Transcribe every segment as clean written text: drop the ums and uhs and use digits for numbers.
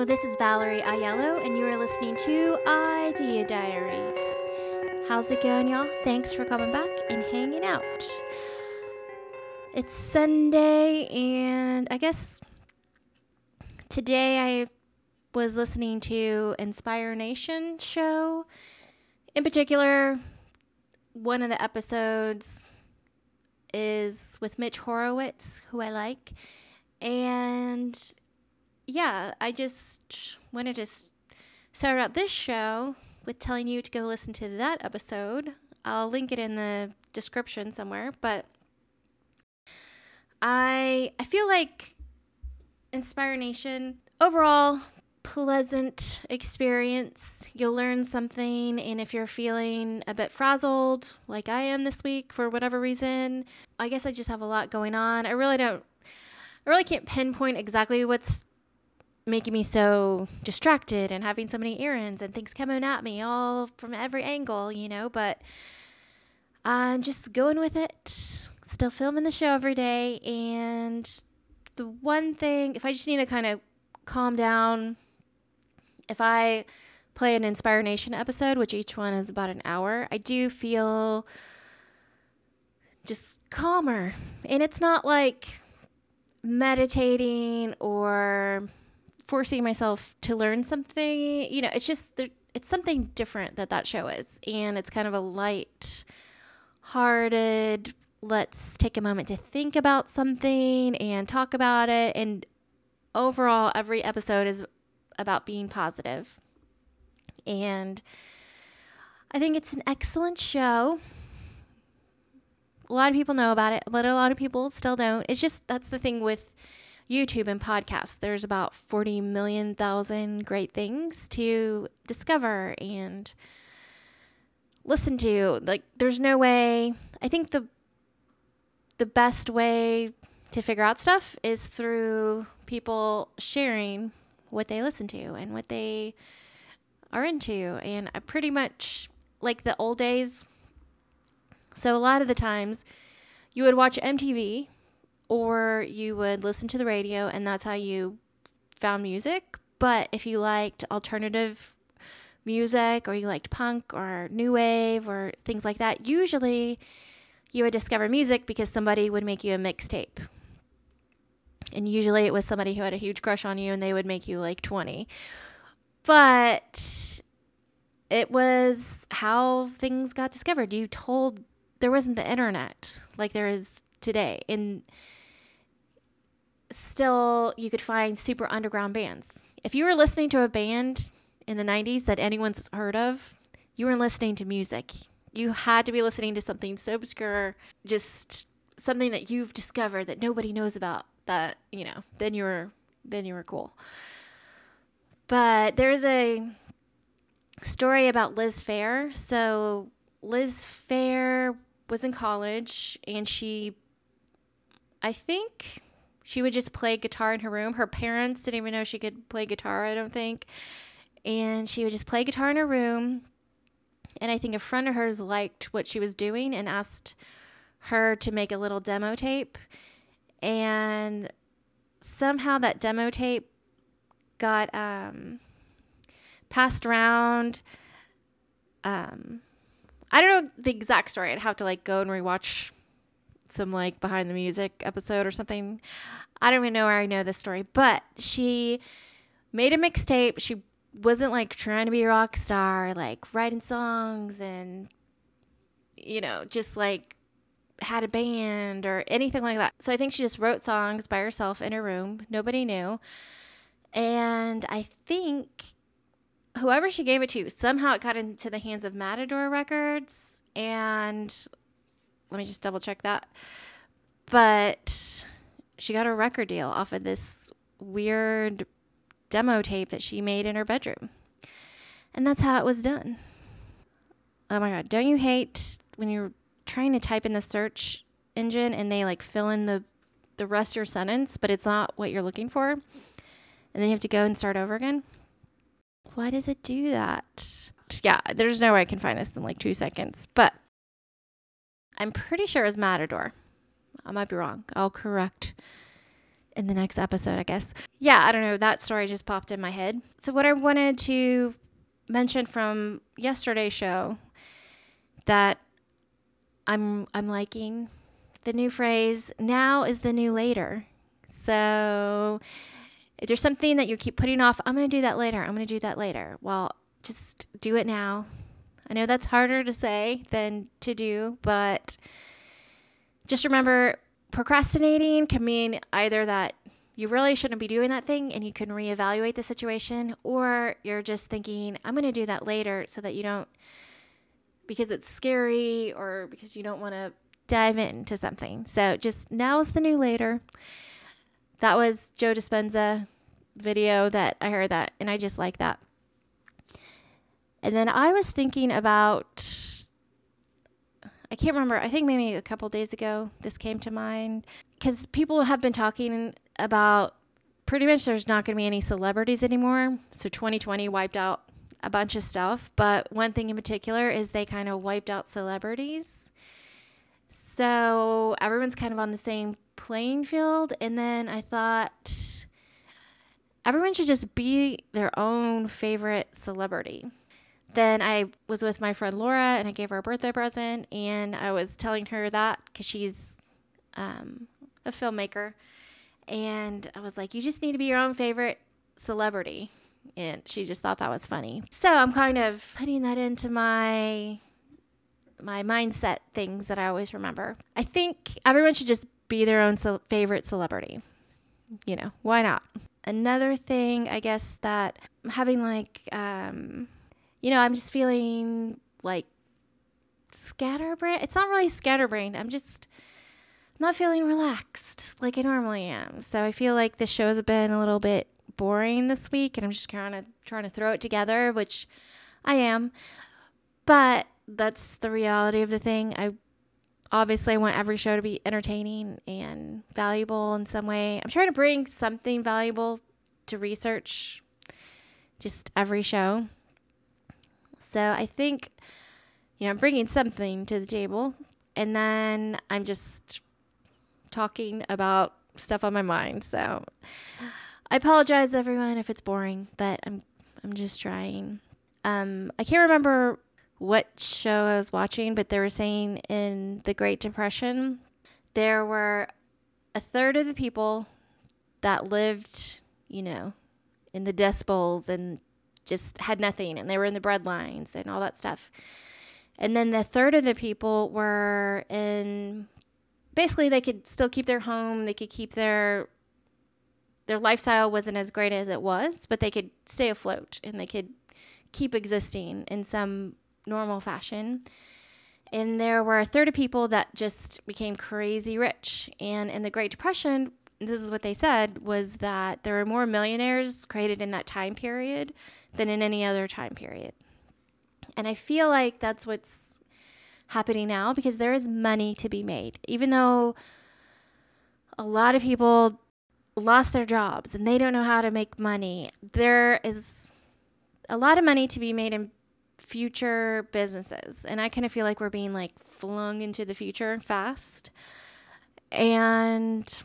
This is Valerie Aiello, and you are listening to Idea Diary. How's it going, y'all? Thanks for coming back and hanging out. It's Sunday, and I guess today I was listening to Inspire Nation show. In particular, one of the episodes is with Mitch Horowitz, who I like, and yeah, I just wanted to start out this show with telling you to go listen to that episode. I'll link it in the description somewhere, but I feel like Inspire Nation, overall, pleasant experience. You'll learn something, and if you're feeling a bit frazzled, like I am this week for whatever reason, I guess I just have a lot going on. I really can't pinpoint exactly what's making me so distracted and having so many errands and things coming at me all from every angle, but I'm just going with it. Still filming the show every day. And the one thing, if I just need to kind of calm down, if I play an Inspire Nation episode, which each one is about an hour, I do feel just calmer. And it's not like meditating or forcing myself to learn something, it's just, it's something different that show is. And it's kind of a light-hearted, let's take a moment to think about something and talk about it. And overall, every episode is about being positive. And I think it's an excellent show. A lot of people know about it, but a lot of people still don't. It's just, that's the thing with YouTube and podcasts. There's about 40 million great things to discover and listen to. Like, there's no way. I think the best way to figure out stuff is through people sharing what they listen to and what they are into. And I pretty much like the old days. So a lot of the times you would watch MTV or you would listen to the radio, and that's how you found music. But if you liked alternative music, or you liked punk or new wave or things like that, usually you would discover music because somebody would make you a mixtape. And usually it was somebody who had a huge crush on you, and they would make you like 20. But it was how things got discovered. There wasn't the internet like there is today. And still, you could find super underground bands. If you were listening to a band in the 90s that anyone's heard of, you were listening to music. You had to be listening to something so obscure, just something that you've discovered that nobody knows about, that, then you were cool. But there's a story about Liz Phair. So Liz Phair was in college, and I think she would just play guitar in her room. Her parents didn't even know she could play guitar, I don't think. And she would just play guitar in her room. And I think a friend of hers liked what she was doing and asked her to make a little demo tape. And somehow that demo tape got passed around. I don't know the exact story. I'd have to go and rewatch some behind the music episode or something. I don't even know where I know this story, but she made a mixtape. She wasn't trying to be a rock star, writing songs and, just had a band or anything like that. So I think she just wrote songs by herself in her room. Nobody knew. And I think whoever she gave it to, somehow it got into the hands of Matador Records, and let me just double check that. But she got a record deal off of this weird demo tape that she made in her bedroom. And that's how it was done. Oh my God. Don't you hate when you're trying to type in the search engine and they fill in the rest of your sentence, but it's not what you're looking for? And then you have to go and start over again? Why does it do that? Yeah, there's no way I can find this in 2 seconds, but I'm pretty sure it was Matador. I might be wrong. I'll correct in the next episode, I guess. Yeah, I don't know. That story just popped in my head. So what I wanted to mention from yesterday's show that I'm liking the new phrase, now is the new later. So if there's something that you keep putting off, I'm going to do that later. I'm going to do that later. Well, just do it now. I know that's harder to say than to do, but just remember, procrastinating can mean either that you really shouldn't be doing that thing and you can reevaluate the situation, or you're just thinking, I'm going to do that later so that you don't, because it's scary or because you don't want to dive into something. So just now is the new later. That was Joe Dispenza video that I heard that, and I just like that. And then I was thinking about, I can't remember, I think maybe a couple days ago this came to mind, because people have been talking about pretty much there's not going to be any celebrities anymore. So 2020 wiped out a bunch of stuff, but one thing in particular is they kind of wiped out celebrities. So everyone's kind of on the same playing field. And then I thought everyone should just be their own favorite celebrity. Then I was with my friend Laura and I gave her a birthday present, and I was telling her that because she's a filmmaker, and I was like, you just need to be your own favorite celebrity. And she just thought that was funny. So I'm kind of putting that into my mindset things that I always remember. I think everyone should just be their own favorite celebrity. You know, why not? Another thing, I guess, that I'm having like, I'm just feeling like scatterbrained. It's not really scatterbrained. I'm not feeling relaxed like I normally am. So I feel like the shows have been a little bit boring this week, and I'm just kind of trying to throw it together, which I am. But that's the reality of the thing. I want every show to be entertaining and valuable in some way. I'm trying to bring something valuable to research just every show. So I think, I'm bringing something to the table, and then I'm just talking about stuff on my mind. So I apologize, everyone, if it's boring, but I'm just trying. I can't remember what show I was watching, but they were saying in the Great Depression, there were a third of the people that lived, in the Dust Bowls and just had nothing, and they were in the bread lines and all that stuff. And then the third of the people were in, basically they could still keep their home, they could keep their lifestyle wasn't as great as it was, but they could stay afloat and they could keep existing in some normal fashion. And there were a third of people that just became crazy rich. And in the Great Depression, this is what they said, was that there were more millionaires created in that time period than in any other time period. And I feel like that's what's happening now, because there is money to be made. Even though a lot of people lost their jobs and they don't know how to make money, there is a lot of money to be made in future businesses. And I kind of feel like we're being like flung into the future fast. And,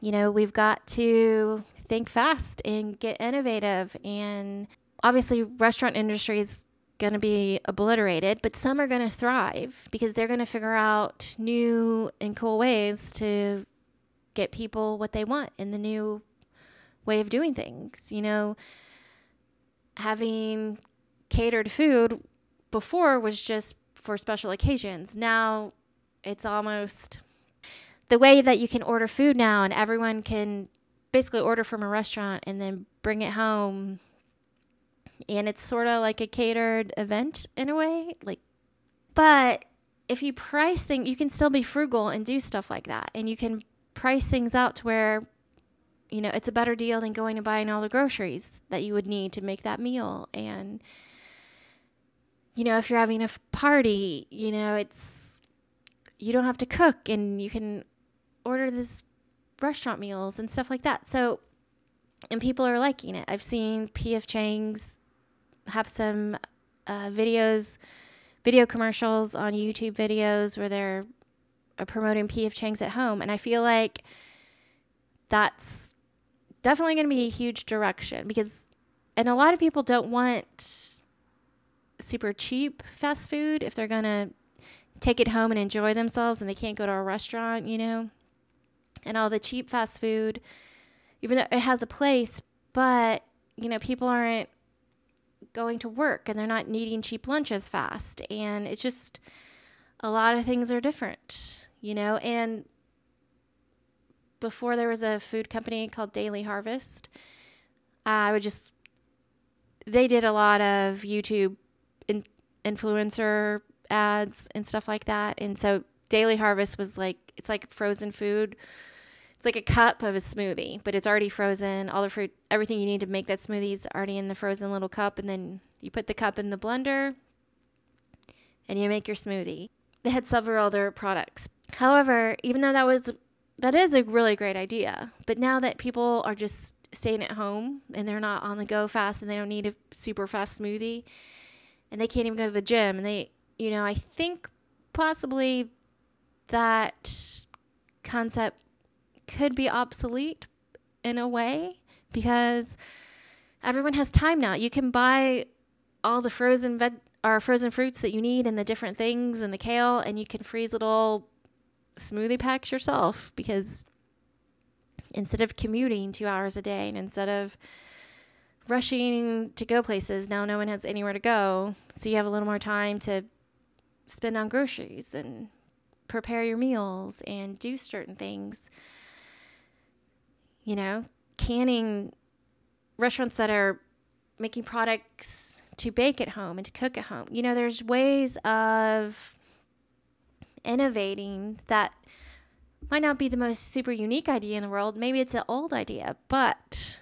we've got to think fast and get innovative. And obviously restaurant industry is going to be obliterated, but some are going to thrive because they're going to figure out new and cool ways to get people what they want in the new way of doing things. Having catered food before was just for special occasions. Now it's almost the way that you can order food now, and everyone can basically order from a restaurant and then bring it home. And it's sort of like a catered event in a way. But if you price things, you can still be frugal and do stuff like that. And you can price things out to where, it's a better deal than going and buying all the groceries that you would need to make that meal. And, if you're having a party, you don't have to cook, and you can order this restaurant meals and stuff like that. So, and people are liking it. I've seen P.F. Chang's have some video commercials on YouTube videos where they're promoting P.F. Chang's at home. And I feel like that's definitely going to be a huge direction and a lot of people don't want super cheap fast food if they're going to take it home and enjoy themselves and they can't go to a restaurant, and all the cheap fast food, even though it has a place, but, people aren't going to work and they're not needing cheap lunches fast. And it's just, a lot of things are different, and before there was a food company called Daily Harvest, they did a lot of YouTube influencer ads and stuff like that. And so Daily Harvest was it's like frozen food. It's like a cup of a smoothie, but it's already frozen. All the fruit, everything you need to make that smoothie is already in the frozen little cup. And then you put the cup in the blender and you make your smoothie. They had several other products. However, even though that is a really great idea, but now that people are just staying at home and they're not on the go fast and they don't need a super fast smoothie and they can't even go to the gym, and I think possibly that concept could be obsolete in a way because everyone has time now. You can buy all the frozen fruits that you need and the different things and the kale, and you can freeze little smoothie packs yourself, because instead of commuting 2 hours a day and instead of rushing to go places, now no one has anywhere to go. So you have a little more time to spend on groceries and prepare your meals and do certain things. Canning, restaurants that are making products to bake at home and to cook at home. There's ways of innovating that might not be the most super unique idea in the world. Maybe it's an old idea, but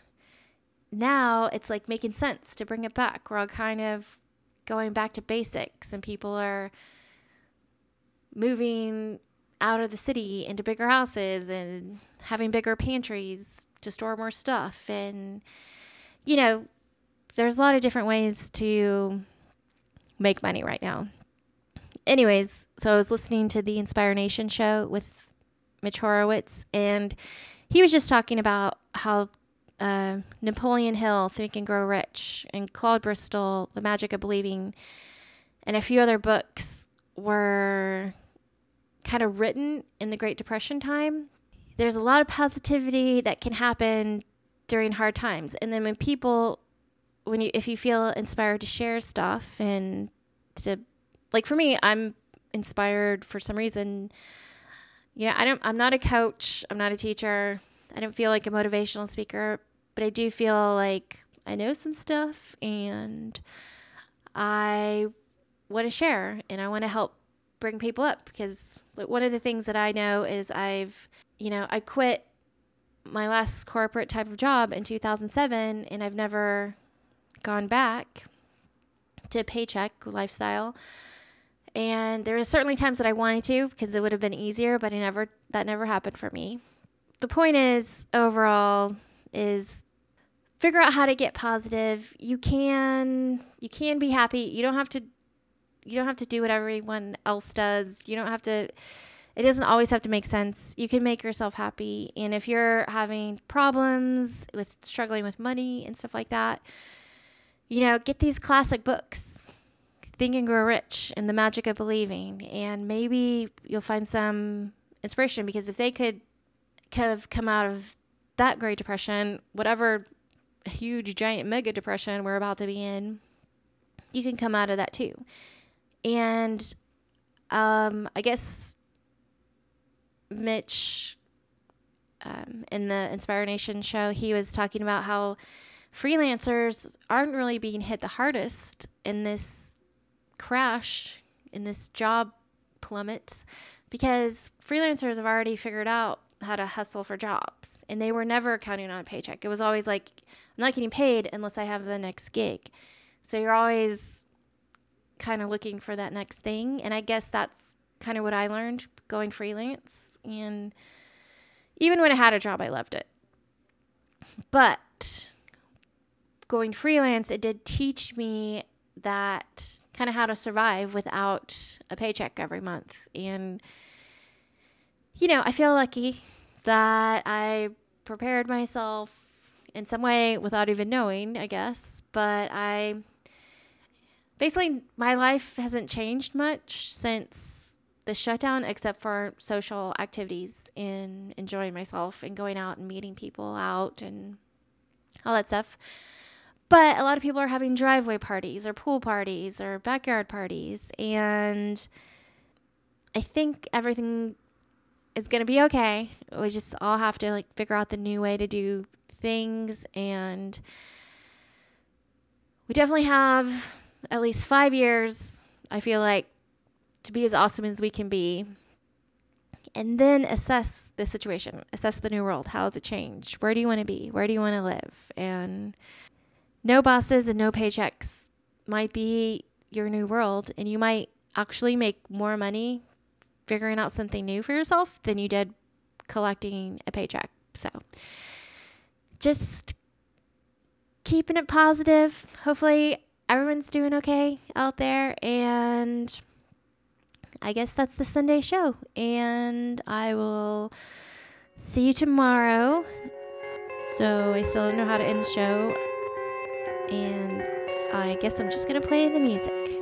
now it's like making sense to bring it back. We're all kind of going back to basics, and people are moving out of the city into bigger houses and having bigger pantries to store more stuff. And, there's a lot of different ways to make money right now. Anyways, so I was listening to the Inspire Nation show with Mitch Horowitz, and he was just talking about how Napoleon Hill, Think and Grow Rich, and Claude Bristol, The Magic of Believing, and a few other books were kind of written in the Great Depression time. There's a lot of positivity that can happen during hard times. And then if you feel inspired to share stuff and to, for me, I'm inspired for some reason. I'm not a coach. I'm not a teacher. I don't feel like a motivational speaker, but I do feel like I know some stuff and I want to share and I want to help bring people up, because one of the things that I know is I quit my last corporate type of job in 2007 and I've never gone back to a paycheck lifestyle. And there are certainly times that I wanted to, because it would have been easier, but that never happened for me. The point is, overall, is figure out how to get positive. You can be happy. You don't have to do what everyone else does. It doesn't always have to make sense. You can make yourself happy. And if you're having problems with struggling with money and stuff like that, get these classic books, Think and Grow Rich and The Magic of Believing, and maybe you'll find some inspiration, because if they could have come out of that Great Depression, whatever huge, giant, mega depression we're about to be in, you can come out of that too. And I guess Mitch, in the Inspire Nation show, he was talking about how freelancers aren't really being hit the hardest in this crash, in this job plummet, because freelancers have already figured out how to hustle for jobs, and they were never counting on a paycheck. It was always like, I'm not getting paid unless I have the next gig. So you're always kind of looking for that next thing. And I guess that's kind of what I learned going freelance. And even when I had a job, I loved it. But going freelance, it did teach me that kind of how to survive without a paycheck every month. And, I feel lucky that I prepared myself in some way without even knowing, I guess. But basically, my life hasn't changed much since the shutdown, except for social activities and enjoying myself and going out and meeting people out and all that stuff. But a lot of people are having driveway parties or pool parties or backyard parties. And I think everything is going to be okay. We just all have to figure out the new way to do things. And we definitely have at least 5 years, I feel like, to be as awesome as we can be. And then assess the situation, assess the new world. How has it changed? Where do you want to be? Where do you want to live? And no bosses and no paychecks might be your new world. And you might actually make more money figuring out something new for yourself than you did collecting a paycheck. So just keeping it positive. Hopefully everyone's doing okay out there. And I guess that's the Sunday show. And I will see you tomorrow. So I still don't know how to end the show. And I guess I'm just going to play the music.